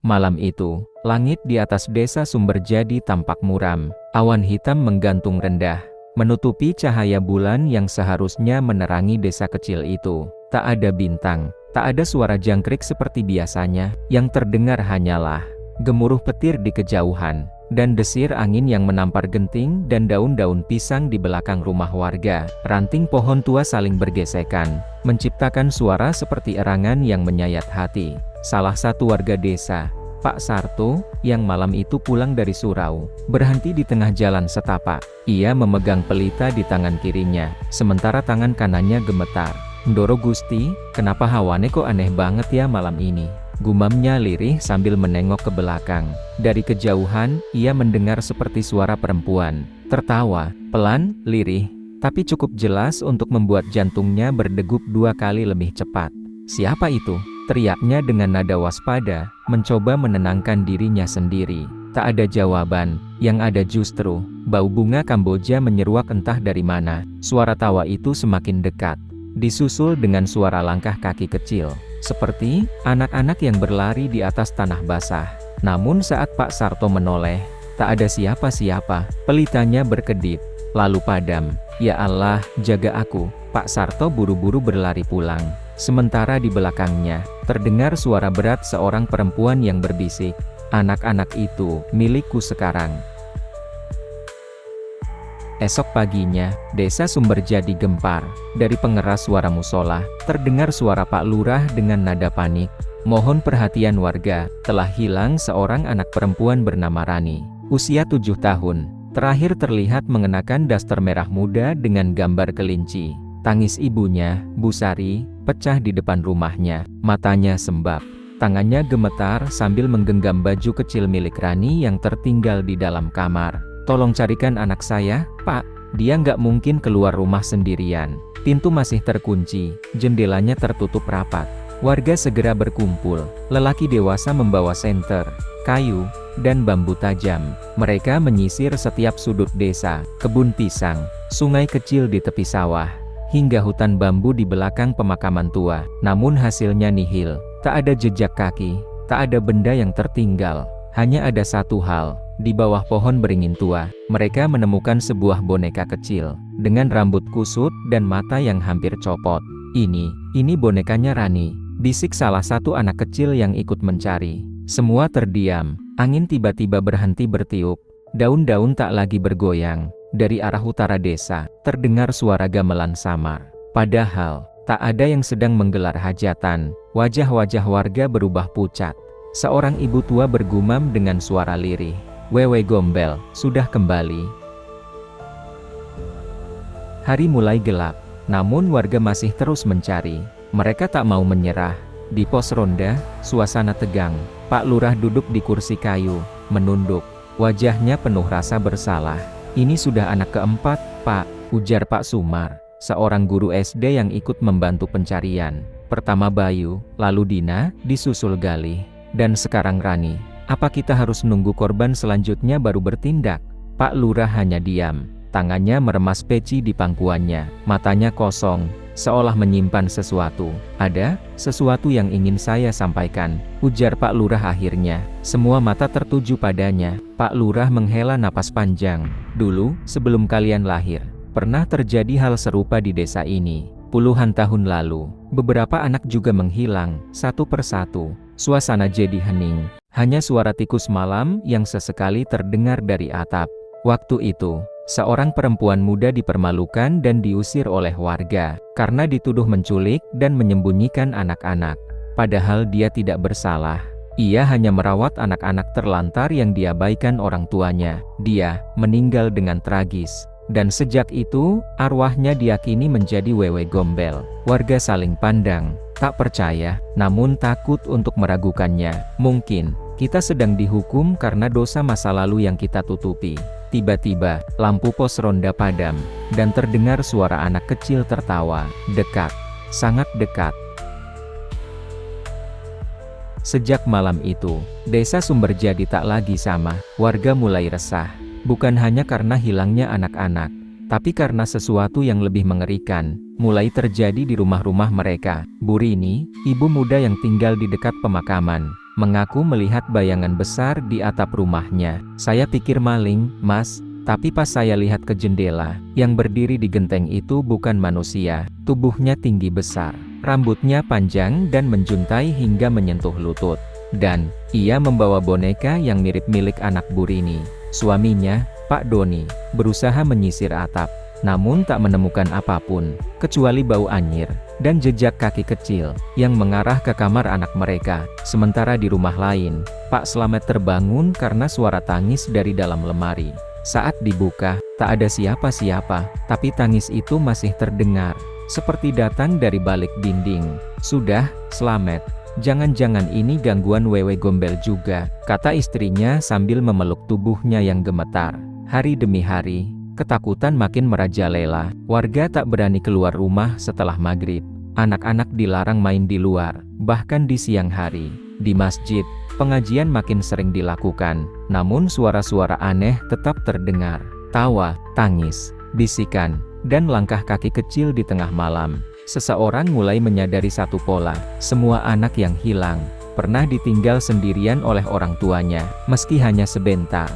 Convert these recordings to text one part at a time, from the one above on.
Malam itu, langit di atas desa Sumberjadi tampak muram. Awan hitam menggantung rendah, menutupi cahaya bulan yang seharusnya menerangi desa kecil itu. Tak ada bintang, tak ada suara jangkrik seperti biasanya. Yang terdengar hanyalah gemuruh petir di kejauhan, dan desir angin yang menampar genting dan daun-daun pisang di belakang rumah warga. Ranting pohon tua saling bergesekan, menciptakan suara seperti erangan yang menyayat hati. Salah satu warga desa, Pak Sarto, yang malam itu pulang dari surau, berhenti di tengah jalan setapak. Ia memegang pelita di tangan kirinya, sementara tangan kanannya gemetar. "Ndoro Gusti, kenapa hawane kok aneh banget ya malam ini?" gumamnya lirih sambil menengok ke belakang. Dari kejauhan, ia mendengar seperti suara perempuan, tertawa, pelan, lirih, tapi cukup jelas untuk membuat jantungnya berdegup 2 kali lebih cepat. "Siapa itu?" teriaknya dengan nada waspada, mencoba menenangkan dirinya sendiri. Tak ada jawaban, yang ada justru bau bunga Kamboja menyeruak entah dari mana. Suara tawa itu semakin dekat, disusul dengan suara langkah kaki kecil, seperti anak-anak yang berlari di atas tanah basah. Namun saat Pak Sarto menoleh, tak ada siapa-siapa. Pelitanya berkedip, lalu padam. "Ya Allah, jaga aku." Pak Sarto buru-buru berlari pulang. Sementara di belakangnya, terdengar suara berat seorang perempuan yang berbisik, "Anak-anak itu milikku sekarang." Esok paginya, desa Sumberjadi gempar. Dari pengeras suara musola, terdengar suara Pak Lurah dengan nada panik. "Mohon perhatian warga, telah hilang seorang anak perempuan bernama Rani, usia 7 tahun. Terakhir terlihat mengenakan daster merah muda dengan gambar kelinci." Tangis ibunya, Bu Sari, pecah di depan rumahnya. Matanya sembab, tangannya gemetar sambil menggenggam baju kecil milik Rani yang tertinggal di dalam kamar. "Tolong carikan anak saya, Pak. Dia nggak mungkin keluar rumah sendirian. Pintu masih terkunci, jendelanya tertutup rapat." Warga segera berkumpul. Lelaki dewasa membawa senter, kayu, dan bambu tajam. Mereka menyisir setiap sudut desa, kebun pisang, sungai kecil di tepi sawah, hingga hutan bambu di belakang pemakaman tua. Namun hasilnya nihil. Tak ada jejak kaki, tak ada benda yang tertinggal. Hanya ada satu hal. Di bawah pohon beringin tua, mereka menemukan sebuah boneka kecil, dengan rambut kusut dan mata yang hampir copot. Ini bonekanya Rani," bisik salah satu anak kecil yang ikut mencari. Semua terdiam. Angin tiba-tiba berhenti bertiup. Daun-daun tak lagi bergoyang. Dari arah utara desa, terdengar suara gamelan samar. Padahal, tak ada yang sedang menggelar hajatan. Wajah-wajah warga berubah pucat. Seorang ibu tua bergumam dengan suara lirih, "Wewe Gombel, sudah kembali." Hari mulai gelap, namun warga masih terus mencari. Mereka tak mau menyerah. Di pos ronda, suasana tegang. Pak Lurah duduk di kursi kayu, menunduk. Wajahnya penuh rasa bersalah. "Ini sudah anak keempat, Pak," ujar Pak Sumar, seorang guru SD yang ikut membantu pencarian. "Pertama Bayu, lalu Dina, disusul Galih, dan sekarang Rani. Apa kita harus nunggu korban selanjutnya baru bertindak?" Pak Lurah hanya diam. Tangannya meremas peci di pangkuannya. Matanya kosong, seolah menyimpan sesuatu. "Ada sesuatu yang ingin saya sampaikan," ujar Pak Lurah akhirnya. Semua mata tertuju padanya. Pak Lurah menghela napas panjang. "Dulu, sebelum kalian lahir, pernah terjadi hal serupa di desa ini. Puluhan tahun lalu, beberapa anak juga menghilang, satu persatu." Suasana jadi hening. Hanya suara tikus malam yang sesekali terdengar dari atap. Waktu itu, seorang perempuan muda dipermalukan dan diusir oleh warga, karena dituduh menculik dan menyembunyikan anak-anak. Padahal dia tidak bersalah. Ia hanya merawat anak-anak terlantar yang diabaikan orang tuanya. Dia meninggal dengan tragis. Dan sejak itu, arwahnya diyakini menjadi Wewe Gombel. Warga saling pandang, tak percaya, namun takut untuk meragukannya. Mungkin, kita sedang dihukum karena dosa masa lalu yang kita tutupi. Tiba-tiba, lampu pos ronda padam, dan terdengar suara anak kecil tertawa. Dekat, sangat dekat. Sejak malam itu, desa Sumberjadi tak lagi sama. Warga mulai resah. Bukan hanya karena hilangnya anak-anak, tapi karena sesuatu yang lebih mengerikan mulai terjadi di rumah-rumah mereka. Bu Rini, ibu muda yang tinggal di dekat pemakaman, mengaku melihat bayangan besar di atap rumahnya. Saya pikir maling, Mas. Tapi pas saya lihat ke jendela, yang berdiri di genteng itu bukan manusia. Tubuhnya tinggi besar, rambutnya panjang dan menjuntai hingga menyentuh lutut. Dan, ia membawa boneka yang mirip milik anak Burini. Suaminya, Pak Doni, berusaha menyisir atap, namun tak menemukan apapun, kecuali bau anyir, dan jejak kaki kecil, yang mengarah ke kamar anak mereka. Sementara di rumah lain, Pak Slamet terbangun karena suara tangis dari dalam lemari. Saat dibuka, tak ada siapa-siapa, tapi tangis itu masih terdengar, seperti datang dari balik dinding. "Sudah, Slamet. Jangan-jangan ini gangguan wewe gombel juga," kata istrinya sambil memeluk tubuhnya yang gemetar. Hari demi hari, ketakutan makin merajalela. Warga tak berani keluar rumah setelah maghrib. Anak-anak dilarang main di luar, bahkan di siang hari. Di masjid, pengajian makin sering dilakukan, namun suara-suara aneh tetap terdengar. Tawa, tangis, bisikan, dan langkah kaki kecil di tengah malam. Seseorang mulai menyadari satu pola: semua anak yang hilang pernah ditinggal sendirian oleh orang tuanya, meski hanya sebentar.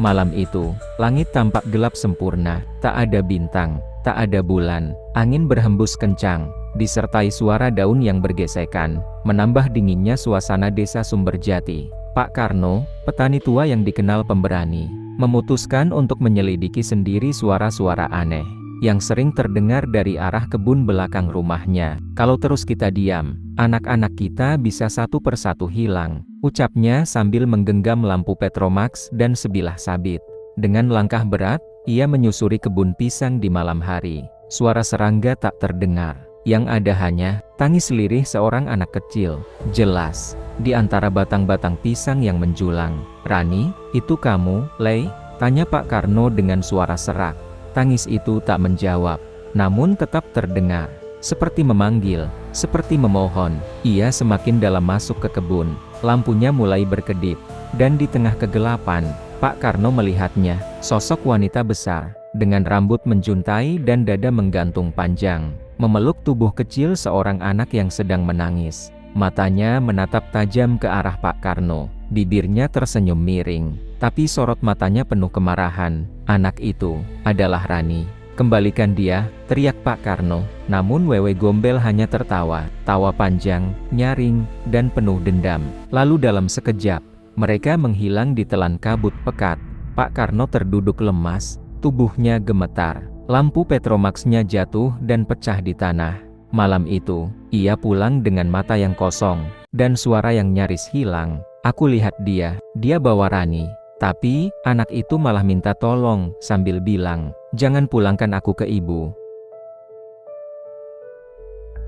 Malam itu, langit tampak gelap sempurna, tak ada bintang, tak ada bulan. Angin berhembus kencang, disertai suara daun yang bergesekan, menambah dinginnya suasana desa Sumberjati. Pak Karno, petani tua yang dikenal pemberani, memutuskan untuk menyelidiki sendiri suara-suara aneh yang sering terdengar dari arah kebun belakang rumahnya. "Kalau terus kita diam, anak-anak kita bisa satu persatu hilang," ucapnya sambil menggenggam lampu Petromax dan sebilah sabit. Dengan langkah berat, ia menyusuri kebun pisang di malam hari. Suara serangga tak terdengar. Yang ada hanya tangis lirih seorang anak kecil, jelas, di antara batang-batang pisang yang menjulang. "Rani, itu kamu, Lei?" tanya Pak Karno dengan suara serak. Tangis itu tak menjawab, namun tetap terdengar, seperti memanggil, seperti memohon. Ia semakin dalam masuk ke kebun, lampunya mulai berkedip, dan di tengah kegelapan, Pak Karno melihatnya, sosok wanita besar, dengan rambut menjuntai dan dada menggantung panjang, memeluk tubuh kecil seorang anak yang sedang menangis. Matanya menatap tajam ke arah Pak Karno, bibirnya tersenyum miring, tapi sorot matanya penuh kemarahan. "Anak itu adalah Rani. Kembalikan dia," teriak Pak Karno. Namun wewe gombel hanya tertawa, tawa panjang, nyaring, dan penuh dendam. Lalu dalam sekejap, mereka menghilang di telan kabut pekat. Pak Karno terduduk lemas, tubuhnya gemetar. Lampu Petromaxnya jatuh dan pecah di tanah. Malam itu, ia pulang dengan mata yang kosong, dan suara yang nyaris hilang. "Aku lihat dia bawa Rani. Tapi, anak itu malah minta tolong," sambil bilang, "Jangan pulangkan aku ke ibu."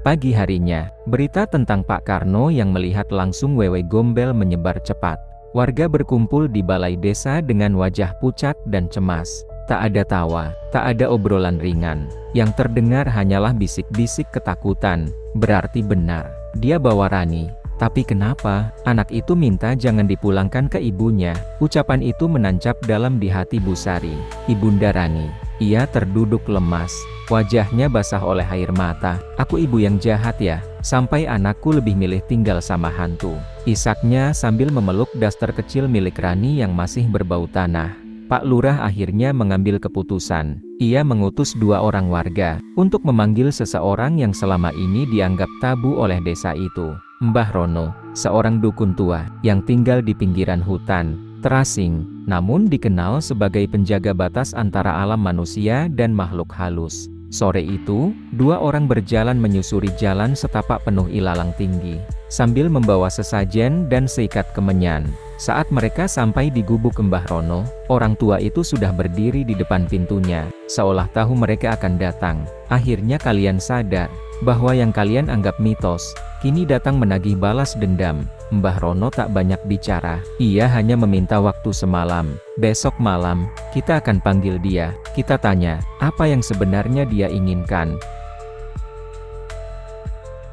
Pagi harinya, berita tentang Pak Karno yang melihat langsung wewe gombel menyebar cepat. Warga berkumpul di balai desa dengan wajah pucat dan cemas. Tak ada tawa, tak ada obrolan ringan. Yang terdengar hanyalah bisik-bisik ketakutan. "Berarti benar, dia bawa Rani. Tapi kenapa anak itu minta jangan dipulangkan ke ibunya?" Ucapan itu menancap dalam di hati Bu Sari, ibunda Rani. Ia terduduk lemas, wajahnya basah oleh air mata. "Aku ibu yang jahat ya, sampai anakku lebih milih tinggal sama hantu," isaknya sambil memeluk daster kecil milik Rani yang masih berbau tanah. Pak Lurah akhirnya mengambil keputusan. Ia mengutus 2 orang warga untuk memanggil seseorang yang selama ini dianggap tabu oleh desa itu. Mbah Rono, seorang dukun tua yang tinggal di pinggiran hutan, terasing, namun dikenal sebagai penjaga batas antara alam manusia dan makhluk halus. Sore itu, 2 orang berjalan menyusuri jalan setapak penuh ilalang tinggi, sambil membawa sesajen dan seikat kemenyan. Saat mereka sampai di gubuk Mbah Rono, orang tua itu sudah berdiri di depan pintunya, seolah tahu mereka akan datang. "Akhirnya kalian sadar bahwa yang kalian anggap mitos, kini datang menagih balas dendam." Mbah Rono tak banyak bicara, ia hanya meminta waktu semalam. "Besok malam, kita akan panggil dia, kita tanya, apa yang sebenarnya dia inginkan."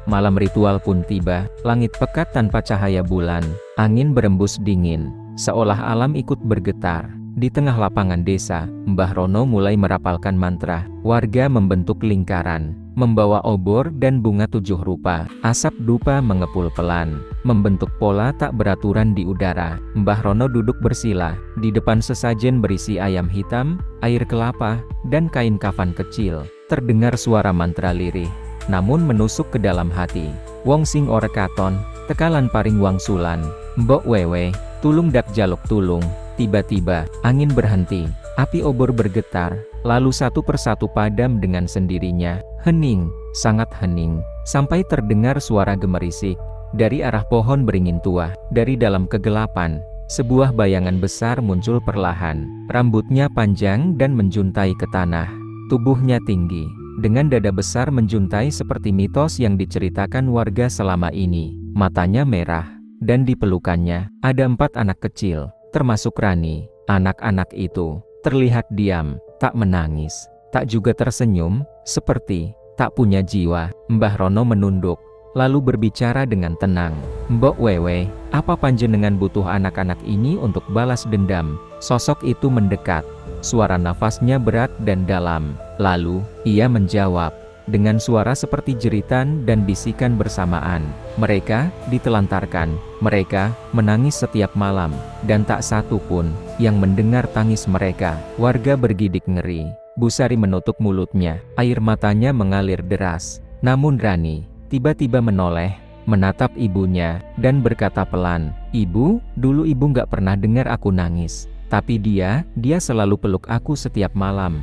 Malam ritual pun tiba, langit pekat tanpa cahaya bulan, angin berembus dingin, seolah alam ikut bergetar. Di tengah lapangan desa, Mbah Rono mulai merapalkan mantra. Warga membentuk lingkaran, membawa obor dan bunga 7 rupa. Asap dupa mengepul pelan, membentuk pola tak beraturan di udara. Mbah Rono duduk bersila, di depan sesajen berisi ayam hitam, air kelapa, dan kain kafan kecil. Terdengar suara mantra lirih, namun menusuk ke dalam hati. Wong sing ora katon, tekalan paring wangsulan. Mbok wewe, tulung dak jaluk tulung. Tiba-tiba, angin berhenti, api obor bergetar, lalu satu persatu padam dengan sendirinya. Hening, sangat hening, sampai terdengar suara gemerisik. Dari arah pohon beringin tua, dari dalam kegelapan, sebuah bayangan besar muncul perlahan. Rambutnya panjang dan menjuntai ke tanah. Tubuhnya tinggi, dengan dada besar menjuntai seperti mitos yang diceritakan warga selama ini. Matanya merah, dan di pelukannya, ada 4 anak kecil. Termasuk Rani. Anak-anak itu terlihat diam, tak menangis, tak juga tersenyum, seperti tak punya jiwa. Mbah Rono menunduk, lalu berbicara dengan tenang. Mbok Wewe, apa panjenengan butuh anak-anak ini untuk balas dendam? Sosok itu mendekat, suara nafasnya berat dan dalam. Lalu, ia menjawab, dengan suara seperti jeritan dan bisikan bersamaan. Mereka ditelantarkan, mereka menangis setiap malam, dan tak satu pun yang mendengar tangis mereka. Warga bergidik ngeri. Bu Sari menutup mulutnya, air matanya mengalir deras. Namun Rani tiba-tiba menoleh, menatap ibunya, dan berkata pelan, "Ibu, dulu ibu gak pernah dengar aku nangis. Tapi dia selalu peluk aku setiap malam."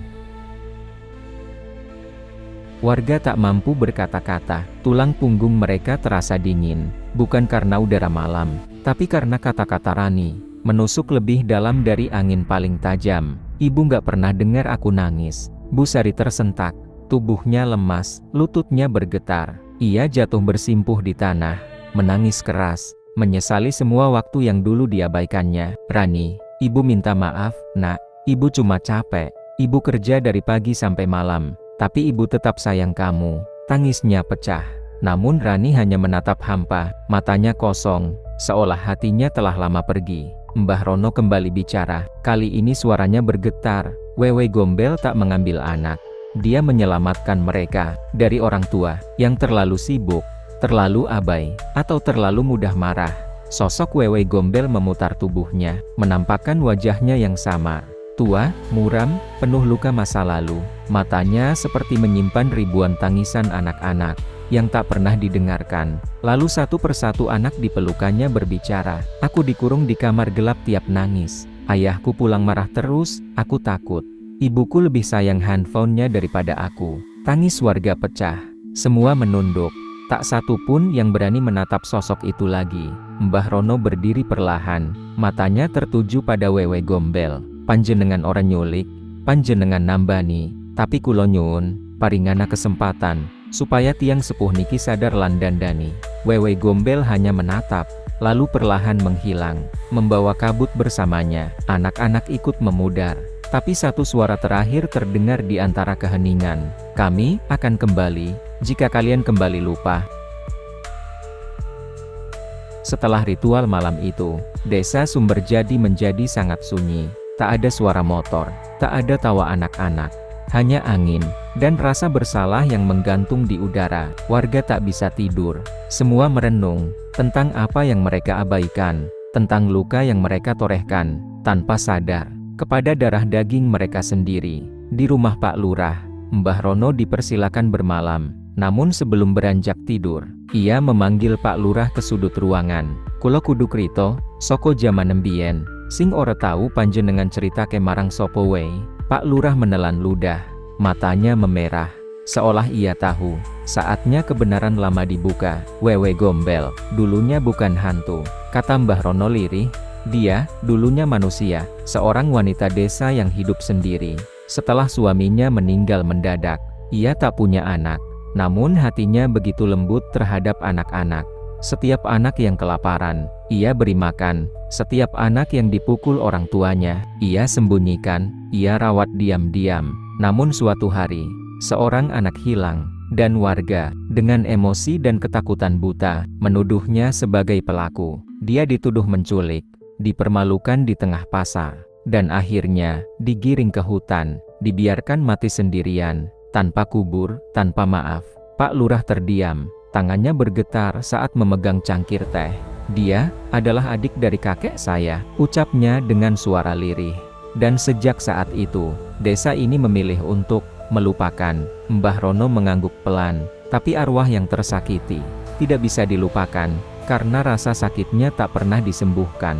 Warga tak mampu berkata-kata, tulang punggung mereka terasa dingin, bukan karena udara malam, tapi karena kata-kata Rani, menusuk lebih dalam dari angin paling tajam. "Ibu gak pernah dengar aku nangis." Bu Sari tersentak, tubuhnya lemas, lututnya bergetar. Ia jatuh bersimpuh di tanah, menangis keras, menyesali semua waktu yang dulu diabaikannya. "Rani, ibu minta maaf, nak, ibu cuma capek, ibu kerja dari pagi sampai malam. Tapi ibu tetap sayang kamu." Tangisnya pecah. Namun Rani hanya menatap hampa, matanya kosong, seolah hatinya telah lama pergi. Mbah Rono kembali bicara, kali ini suaranya bergetar. Wewe Gombel tak mengambil anak. Dia menyelamatkan mereka dari orang tua yang terlalu sibuk, terlalu abai, atau terlalu mudah marah. Sosok Wewe Gombel memutar tubuhnya, menampakkan wajahnya yang samar. Tua, muram, penuh luka masa lalu. Matanya seperti menyimpan ribuan tangisan anak-anak yang tak pernah didengarkan. Lalu satu persatu anak di pelukannya berbicara, "Aku dikurung di kamar gelap tiap nangis. Ayahku pulang marah terus, aku takut. Ibuku lebih sayang handphonenya daripada aku." Tangis warga pecah. Semua menunduk. Tak satu pun yang berani menatap sosok itu lagi. Mbah Rono berdiri perlahan, matanya tertuju pada Wewe Gombel. "Panjenengan ora nyulik, panjenengan nambani, tapi kulo nyuwun, paringana kesempatan, supaya tiang sepuh niki sadar lan dandani." Wewe Gombel hanya menatap, lalu perlahan menghilang, membawa kabut bersamanya. Anak-anak ikut memudar, tapi satu suara terakhir terdengar di antara keheningan, "Kami akan kembali, jika kalian kembali lupa." Setelah ritual malam itu, desa Sumberjadi menjadi sangat sunyi. Tak ada suara motor, tak ada tawa anak-anak, hanya angin, dan rasa bersalah yang menggantung di udara. Warga tak bisa tidur, semua merenung, tentang apa yang mereka abaikan, tentang luka yang mereka torehkan, tanpa sadar, kepada darah daging mereka sendiri. Di rumah Pak Lurah, Mbah Rono dipersilakan bermalam, namun sebelum beranjak tidur, ia memanggil Pak Lurah ke sudut ruangan. "Kulo kudu krito, soko jaman embien. Sing ora tahu panjenengan cerita ke marang sopo wei." Pak Lurah menelan ludah, matanya memerah, seolah ia tahu, saatnya kebenaran lama dibuka. "Wewe Gombel, dulunya bukan hantu," kata Mbah Rono lirih. "Dia, dulunya manusia, seorang wanita desa yang hidup sendiri. Setelah suaminya meninggal mendadak, ia tak punya anak, namun hatinya begitu lembut terhadap anak-anak. Setiap anak yang kelaparan, ia beri makan. Setiap anak yang dipukul orang tuanya, ia sembunyikan, ia rawat diam-diam. Namun suatu hari, seorang anak hilang, dan warga, dengan emosi dan ketakutan buta, menuduhnya sebagai pelaku. Dia dituduh menculik, dipermalukan di tengah pasar, dan akhirnya digiring ke hutan, dibiarkan mati sendirian, tanpa kubur, tanpa maaf. Pak Lurah terdiam, tangannya bergetar saat memegang cangkir teh. "Dia adalah adik dari kakek saya," ucapnya dengan suara lirih. Dan sejak saat itu, desa ini memilih untuk melupakan. Mbah Rono mengangguk pelan, tapi arwah yang tersakiti tidak bisa dilupakan, karena rasa sakitnya tak pernah disembuhkan.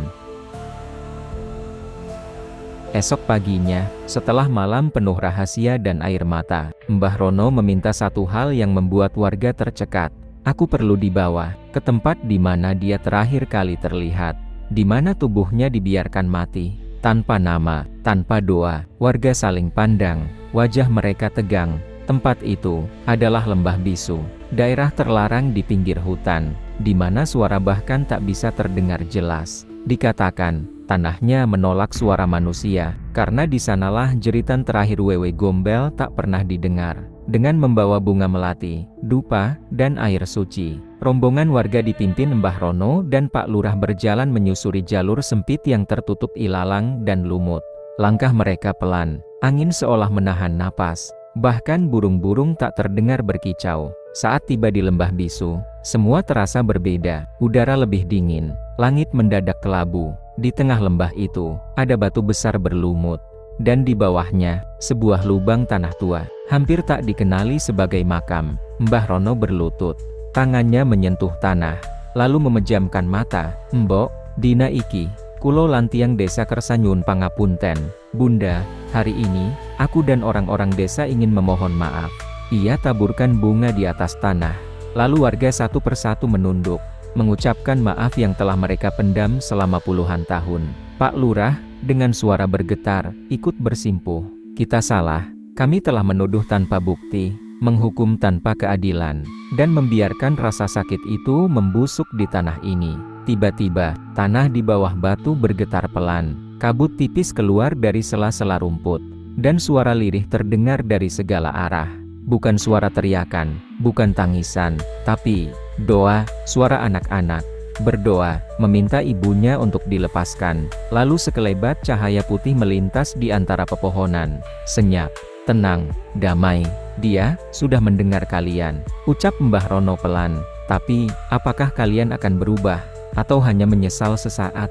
Esok paginya, setelah malam penuh rahasia dan air mata, Mbah Rono meminta satu hal yang membuat warga tercekat. "Aku perlu dibawa ke tempat di mana dia terakhir kali terlihat, di mana tubuhnya dibiarkan mati, tanpa nama, tanpa doa." Warga saling pandang, wajah mereka tegang. Tempat itu adalah Lembah Bisu, daerah terlarang di pinggir hutan, di mana suara bahkan tak bisa terdengar jelas. Dikatakan, tanahnya menolak suara manusia, karena di sanalah jeritan terakhir Wewe Gombel tak pernah didengar. Dengan membawa bunga melati, dupa, dan air suci, rombongan warga dipimpin Mbah Rono dan Pak Lurah berjalan menyusuri jalur sempit yang tertutup ilalang dan lumut. Langkah mereka pelan, angin seolah menahan napas, bahkan burung-burung tak terdengar berkicau. Saat tiba di Lembah Bisu, semua terasa berbeda. Udara lebih dingin, langit mendadak kelabu. Di tengah lembah itu, ada batu besar berlumut, dan di bawahnya, sebuah lubang tanah tua, hampir tak dikenali sebagai makam. Mbah Rono berlutut, tangannya menyentuh tanah, lalu memejamkan mata. "Mbok, dina iki, kulo lantiang desa Kersanyun pangapunten, Bunda, hari ini, aku dan orang-orang desa ingin memohon maaf." Ia taburkan bunga di atas tanah, lalu warga satu persatu menunduk, mengucapkan maaf yang telah mereka pendam selama puluhan tahun. Pak Lurah, dengan suara bergetar, ikut bersimpuh. "Kita salah, kami telah menuduh tanpa bukti, menghukum tanpa keadilan, dan membiarkan rasa sakit itu membusuk di tanah ini." Tiba-tiba, tanah di bawah batu bergetar pelan, kabut tipis keluar dari sela-sela rumput, dan suara lirih terdengar dari segala arah. Bukan suara teriakan, bukan tangisan, tapi doa, suara anak-anak berdoa, meminta ibunya untuk dilepaskan. Lalu sekelebat cahaya putih melintas di antara pepohonan. "Senyap, tenang, damai. Dia sudah mendengar kalian," ucap Mbah Rono pelan. "Tapi, apakah kalian akan berubah, atau hanya menyesal sesaat?"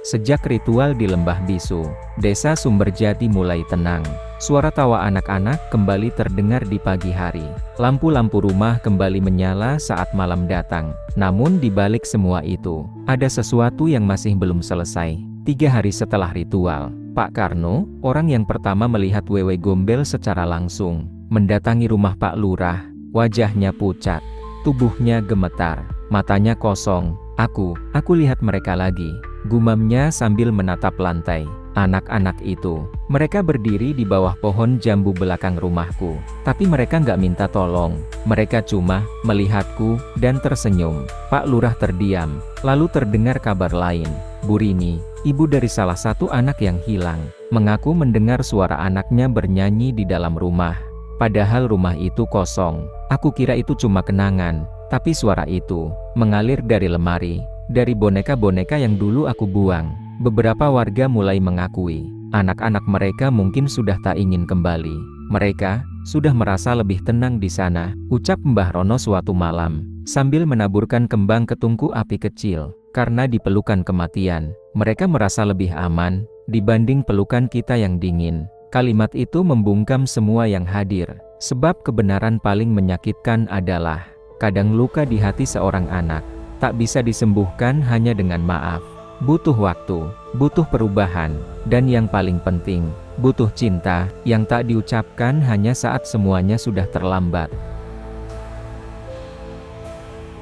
Sejak ritual di Lembah Bisu, desa Sumberjati mulai tenang. Suara tawa anak-anak kembali terdengar di pagi hari. Lampu-lampu rumah kembali menyala saat malam datang. Namun di balik semua itu, ada sesuatu yang masih belum selesai. 3 hari setelah ritual, Pak Karno, orang yang pertama melihat Wewe Gombel secara langsung, mendatangi rumah Pak Lurah. Wajahnya pucat, tubuhnya gemetar, matanya kosong. Aku lihat mereka lagi," gumamnya sambil menatap lantai. "Anak-anak itu, mereka berdiri di bawah pohon jambu belakang rumahku, tapi mereka nggak minta tolong. Mereka cuma melihatku dan tersenyum." Pak Lurah terdiam, lalu terdengar kabar lain. Bu Rini, ibu dari salah satu anak yang hilang, mengaku mendengar suara anaknya bernyanyi di dalam rumah. Padahal rumah itu kosong. "Aku kira itu cuma kenangan, tapi suara itu mengalir dari lemari, dari boneka-boneka yang dulu aku buang." Beberapa warga mulai mengakui, anak-anak mereka mungkin sudah tak ingin kembali. Mereka sudah merasa lebih tenang di sana, ucap Mbah Rono suatu malam, sambil menaburkan kembang ke tungku api kecil. "Karena di pelukan kematian, mereka merasa lebih aman, dibanding pelukan kita yang dingin." Kalimat itu membungkam semua yang hadir, sebab kebenaran paling menyakitkan adalah, kadang luka di hati seorang anak tak bisa disembuhkan hanya dengan maaf. Butuh waktu, butuh perubahan, dan yang paling penting, butuh cinta yang tak diucapkan hanya saat semuanya sudah terlambat.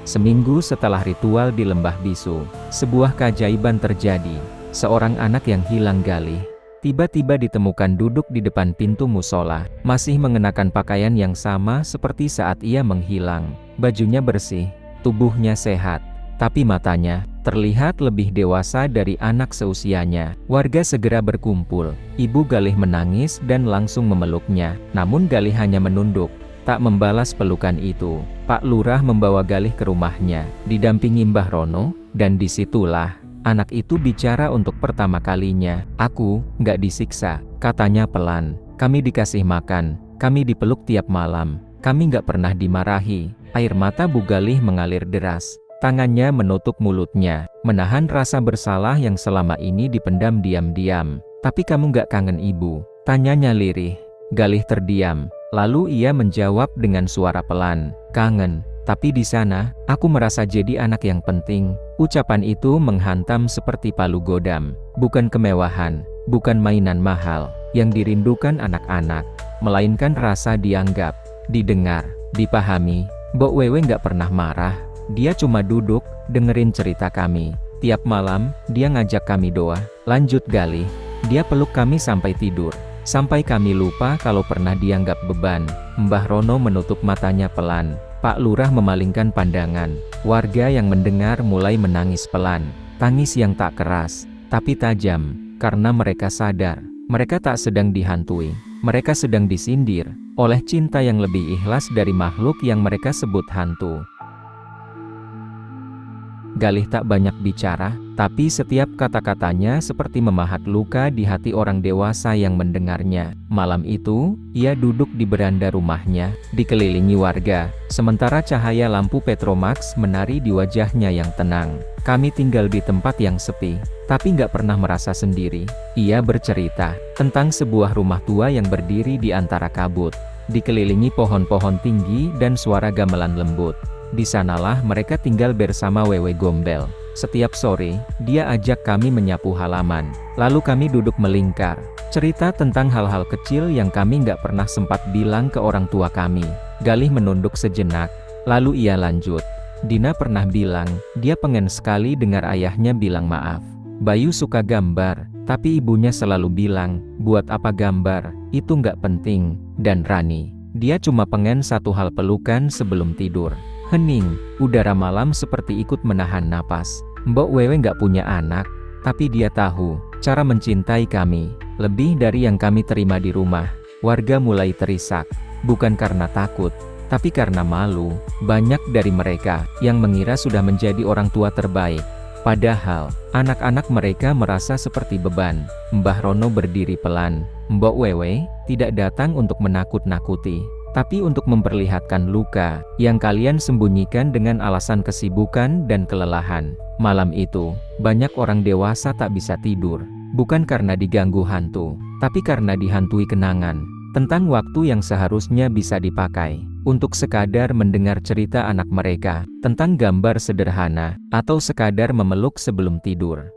Seminggu setelah ritual di Lembah Bisu, sebuah keajaiban terjadi. Seorang anak yang hilang galih tiba-tiba ditemukan duduk di depan pintu musola, masih mengenakan pakaian yang sama seperti saat ia menghilang. Bajunya bersih, tubuhnya sehat, tapi matanya terlihat lebih dewasa dari anak seusianya. Warga segera berkumpul. Ibu Galih menangis dan langsung memeluknya, namun Galih hanya menunduk, tak membalas pelukan itu. Pak Lurah membawa Galih ke rumahnya, didampingi Mbah Rono, dan disitulah Anak itu bicara untuk pertama kalinya. Aku nggak disiksa, katanya pelan. Kami dikasih makan, kami dipeluk tiap malam, kami nggak pernah dimarahi. Air mata Bu Galih mengalir deras. Tangannya menutup mulutnya, menahan rasa bersalah yang selama ini dipendam diam-diam. Tapi kamu nggak kangen ibu? Tanyanya lirih. Galih terdiam. Lalu ia menjawab dengan suara pelan, kangen. Tapi di sana, aku merasa jadi anak yang penting. Ucapan itu menghantam seperti palu godam. Bukan kemewahan, bukan mainan mahal, yang dirindukan anak-anak, melainkan rasa dianggap, didengar, dipahami. Mbok Wewe nggak pernah marah. Dia cuma duduk, dengerin cerita kami. Tiap malam, dia ngajak kami doa. Lanjut Galih. Dia peluk kami sampai tidur. Sampai kami lupa kalau pernah dianggap beban. Mbah Rono menutup matanya pelan. Pak Lurah memalingkan pandangan. Warga yang mendengar mulai menangis pelan. Tangis yang tak keras, tapi tajam. Karena mereka sadar, mereka tak sedang dihantui. Mereka sedang disindir oleh cinta yang lebih ikhlas dari makhluk yang mereka sebut hantu. Galih tak banyak bicara, tapi setiap kata-katanya seperti memahat luka di hati orang dewasa yang mendengarnya. Malam itu, ia duduk di beranda rumahnya, dikelilingi warga, sementara cahaya lampu Petromax menari di wajahnya yang tenang. Kami tinggal di tempat yang sepi, tapi nggak pernah merasa sendiri. Ia bercerita tentang sebuah rumah tua yang berdiri di antara kabut, dikelilingi pohon-pohon tinggi dan suara gamelan lembut. Di sanalah mereka tinggal bersama Wewe Gombel. Setiap sore, dia ajak kami menyapu halaman. Lalu kami duduk melingkar, cerita tentang hal-hal kecil yang kami nggak pernah sempat bilang ke orang tua kami. Galih menunduk sejenak, lalu ia lanjut. Dina pernah bilang, dia pengen sekali dengar ayahnya bilang maaf. Bayu suka gambar, tapi ibunya selalu bilang, buat apa gambar, itu nggak penting. Dan Rani, dia cuma pengen satu hal, pelukan sebelum tidur. Hening, udara malam seperti ikut menahan napas. Mbok Wewe nggak punya anak, tapi dia tahu cara mencintai kami, lebih dari yang kami terima di rumah. Warga mulai terisak, bukan karena takut, tapi karena malu. Banyak dari mereka yang mengira sudah menjadi orang tua terbaik. Padahal, anak-anak mereka merasa seperti beban. Mbah Rono berdiri pelan. Mbok Wewe tidak datang untuk menakut-nakuti, tapi untuk memperlihatkan luka yang kalian sembunyikan dengan alasan kesibukan dan kelelahan. Malam itu, banyak orang dewasa tak bisa tidur, bukan karena diganggu hantu, tapi karena dihantui kenangan tentang waktu yang seharusnya bisa dipakai untuk sekadar mendengar cerita anak mereka, tentang gambar sederhana, atau sekadar memeluk sebelum tidur.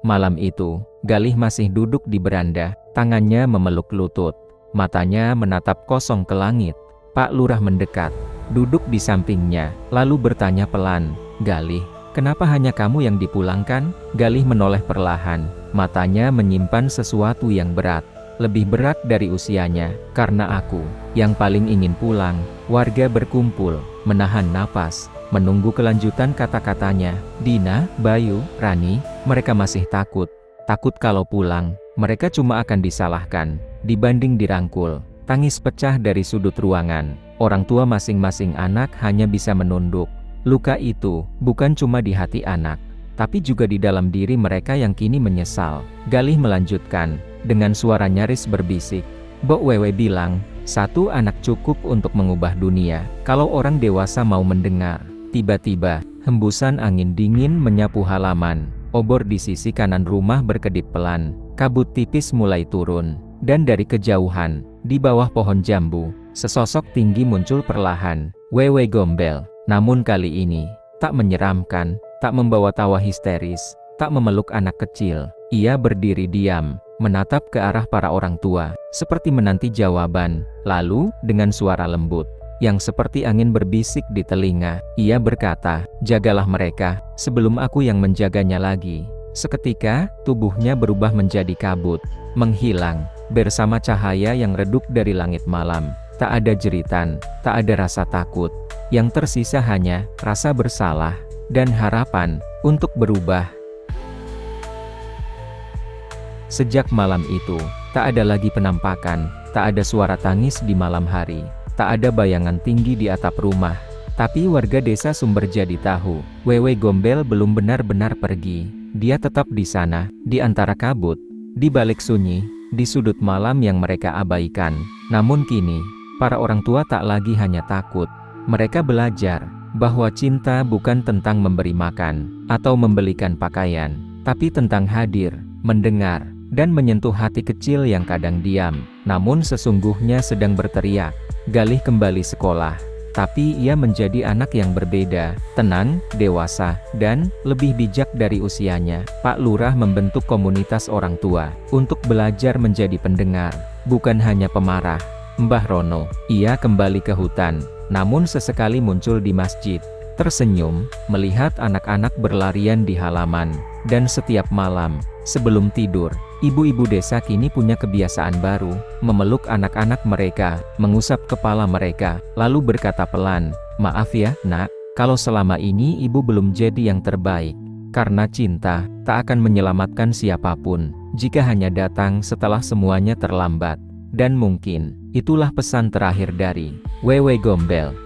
Malam itu, Galih masih duduk di beranda, tangannya memeluk lutut, matanya menatap kosong ke langit. Pak Lurah mendekat, duduk di sampingnya, lalu bertanya pelan, Galih, kenapa hanya kamu yang dipulangkan? Galih menoleh perlahan, matanya menyimpan sesuatu yang berat, lebih berat dari usianya, karena aku, yang paling ingin pulang. Warga berkumpul, menahan napas, menunggu kelanjutan kata-katanya. Dina, Bayu, Rani, mereka masih takut. Takut kalau pulang, mereka cuma akan disalahkan, dibanding dirangkul. Tangis pecah dari sudut ruangan. Orang tua masing-masing anak hanya bisa menunduk. Luka itu, bukan cuma di hati anak, tapi juga di dalam diri mereka yang kini menyesal. Galih melanjutkan, dengan suara nyaris berbisik. Mbok Wewe bilang, satu anak cukup untuk mengubah dunia, kalau orang dewasa mau mendengar. Tiba-tiba, hembusan angin dingin menyapu halaman. Obor di sisi kanan rumah berkedip pelan. Kabut tipis mulai turun. Dan dari kejauhan, di bawah pohon jambu, sesosok tinggi muncul perlahan. Wewe Gombel. Namun kali ini, tak menyeramkan, tak membawa tawa histeris, tak memeluk anak kecil. Ia berdiri diam, menatap ke arah para orang tua, seperti menanti jawaban. Lalu, dengan suara lembut, yang seperti angin berbisik di telinga, ia berkata, jagalah mereka, sebelum aku yang menjaganya lagi. Seketika, tubuhnya berubah menjadi kabut, menghilang, bersama cahaya yang redup dari langit malam. Tak ada jeritan, tak ada rasa takut. Yang tersisa hanya rasa bersalah dan harapan untuk berubah. Sejak malam itu, tak ada lagi penampakan, tak ada suara tangis di malam hari, tak ada bayangan tinggi di atap rumah. Tapi warga desa Sumberjadi tahu, Wewe Gombel belum benar-benar pergi. Dia tetap di sana, di antara kabut, di balik sunyi, di sudut malam yang mereka abaikan. Namun kini, para orang tua tak lagi hanya takut. Mereka belajar bahwa cinta bukan tentang memberi makan atau membelikan pakaian, tapi tentang hadir, mendengar, dan menyentuh hati kecil yang kadang diam, namun sesungguhnya sedang berteriak. Galih kembali sekolah, tapi ia menjadi anak yang berbeda, tenang, dewasa, dan lebih bijak dari usianya. Pak Lurah membentuk komunitas orang tua untuk belajar menjadi pendengar, bukan hanya pemarah. Mbah Rono, ia kembali ke hutan, namun sesekali muncul di masjid, tersenyum, melihat anak-anak berlarian di halaman, dan setiap malam, sebelum tidur, ibu-ibu desa kini punya kebiasaan baru, memeluk anak-anak mereka, mengusap kepala mereka, lalu berkata pelan, "Maaf ya, Nak, kalau selama ini ibu belum jadi yang terbaik, karena cinta tak akan menyelamatkan siapapun, jika hanya datang setelah semuanya terlambat." Dan mungkin, itulah pesan terakhir dari Wewe Gombel.